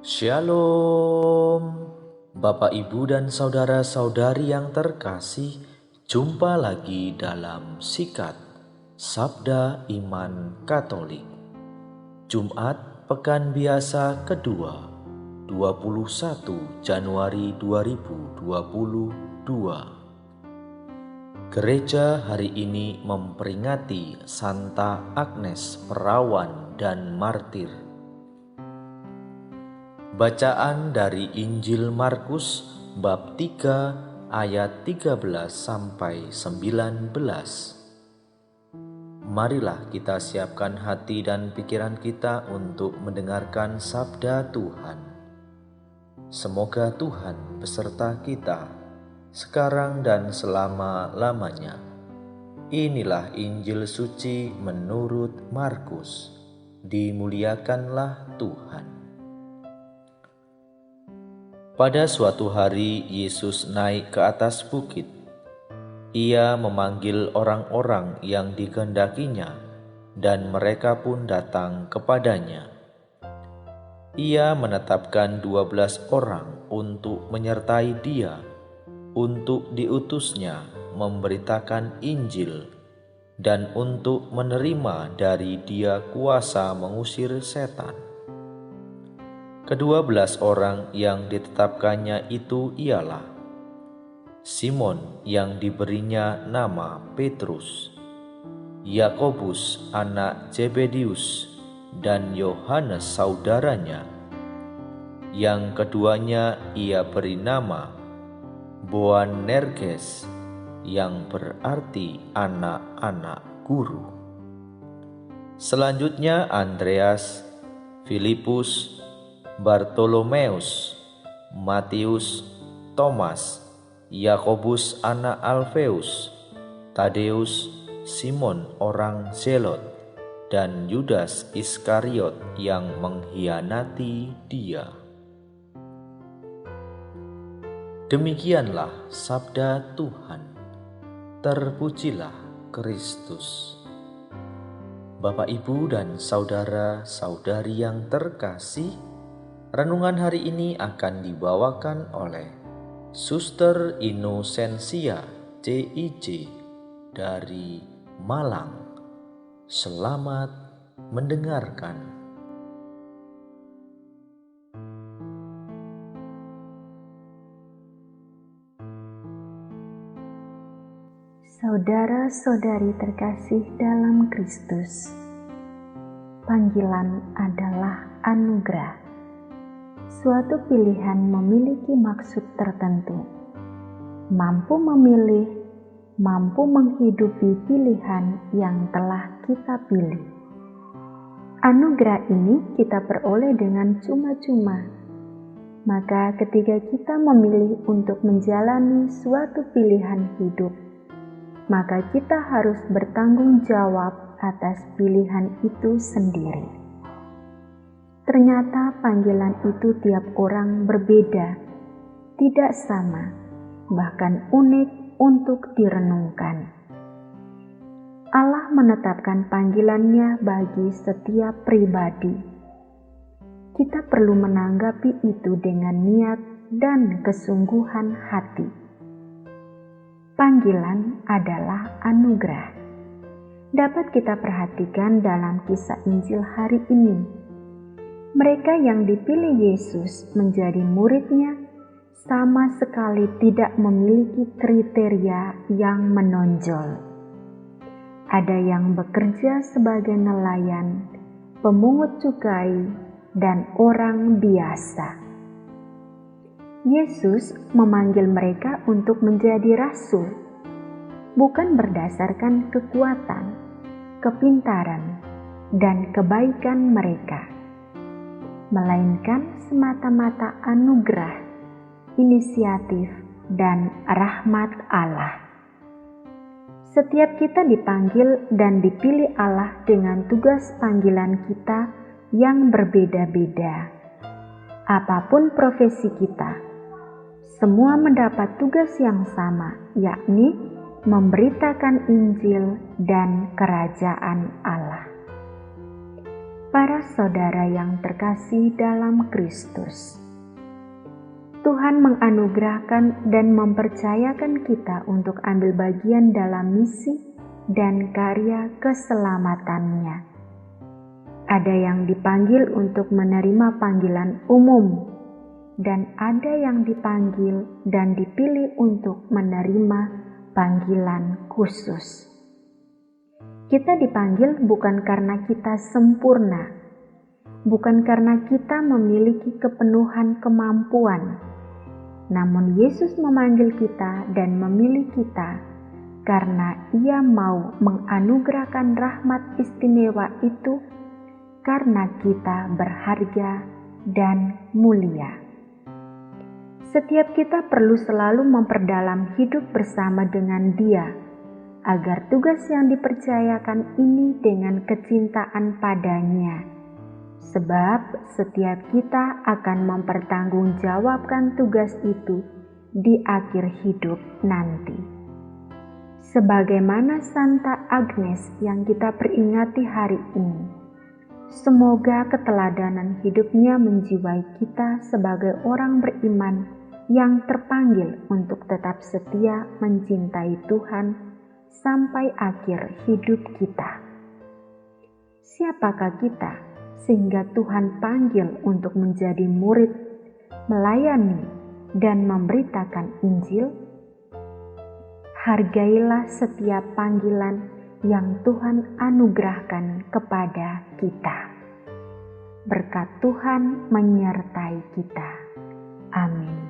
Shalom, Bapak, Ibu, dan saudara-saudari yang terkasih. Jumpa lagi dalam Sikat Sabda Iman Katolik, Jumat Pekan Biasa kedua, 21 Januari 2022. Gereja hari ini memperingati Santa Agnes Perawan dan Martir. Bacaan dari Injil Markus bab 3 ayat 13 sampai 19. Marilah kita siapkan hati dan pikiran kita untuk mendengarkan sabda Tuhan. Semoga Tuhan beserta kita sekarang dan selama-lamanya. Inilah Injil suci menurut Markus. Dimuliakanlah Tuhan. Pada suatu hari Yesus naik ke atas bukit. Ia memanggil orang-orang yang dikehendakinya, dan mereka pun datang kepadanya. Ia menetapkan 12 orang untuk menyertai dia, untuk diutusnya memberitakan Injil, dan untuk menerima dari dia kuasa mengusir setan. Ke-12 orang yang ditetapkannya itu ialah Simon yang diberinya nama Petrus, Yakobus anak Zebedius, dan Yohanes saudaranya. Yang keduanya ia beri nama Boanerges, yang berarti anak-anak guru. Selanjutnya Andreas, Filipus, Bartolomeus, Matius, Thomas, Yakobus anak Alfeus, Tadeus, Simon orang Zelot, dan Yudas Iskariot yang mengkhianati dia. Demikianlah sabda Tuhan. Terpujilah Kristus. Bapak, Ibu, dan saudara-saudari yang terkasih, renungan hari ini akan dibawakan oleh Suster Inosensia CIC dari Malang. Selamat mendengarkan. Saudara-saudari terkasih dalam Kristus, panggilan adalah anugerah. Suatu pilihan memiliki maksud tertentu. Mampu memilih, mampu menghidupi pilihan yang telah kita pilih. Anugerah ini kita peroleh dengan cuma-cuma. Maka ketika kita memilih untuk menjalani suatu pilihan hidup, maka kita harus bertanggung jawab atas pilihan itu sendiri. Ternyata panggilan itu tiap orang berbeda, tidak sama, bahkan unik untuk direnungkan. Allah menetapkan panggilannya bagi setiap pribadi. Kita perlu menanggapi itu dengan niat dan kesungguhan hati. Panggilan adalah anugerah. Dapat kita perhatikan dalam kisah Injil hari ini. Mereka yang dipilih Yesus menjadi muridnya sama sekali tidak memiliki kriteria yang menonjol. Ada yang bekerja sebagai nelayan, pemungut cukai, dan orang biasa. Yesus memanggil mereka untuk menjadi rasul, bukan berdasarkan kekuatan, kepintaran, dan kebaikan mereka, melainkan semata-mata anugerah, inisiatif, dan rahmat Allah. Setiap kita dipanggil dan dipilih Allah dengan tugas panggilan kita yang berbeda-beda. Apapun profesi kita, semua mendapat tugas yang sama, yakni memberitakan Injil dan kerajaan Allah. Para saudara yang terkasih dalam Kristus, Tuhan menganugerahkan dan mempercayakan kita untuk ambil bagian dalam misi dan karya keselamatannya. Ada yang dipanggil untuk menerima panggilan umum, dan ada yang dipanggil dan dipilih untuk menerima panggilan khusus. Kita dipanggil bukan karena kita sempurna, bukan karena kita memiliki kepenuhan kemampuan, namun Yesus memanggil kita dan memilih kita karena Ia mau menganugerahkan rahmat istimewa itu karena kita berharga dan mulia. Setiap kita perlu selalu memperdalam hidup bersama dengan Dia, agar tugas yang dipercayakan ini dengan kecintaan padanya. Sebab setiap kita akan mempertanggungjawabkan tugas itu di akhir hidup nanti. Sebagaimana Santa Agnes yang kita peringati hari ini, semoga keteladanan hidupnya menjiwai kita sebagai orang beriman yang terpanggil untuk tetap setia mencintai Tuhan sampai akhir hidup kita. Siapakah kita sehingga Tuhan panggil untuk menjadi murid, melayani, dan memberitakan Injil? Hargailah setiap panggilan yang Tuhan anugerahkan kepada kita. Berkat Tuhan menyertai kita. Amin.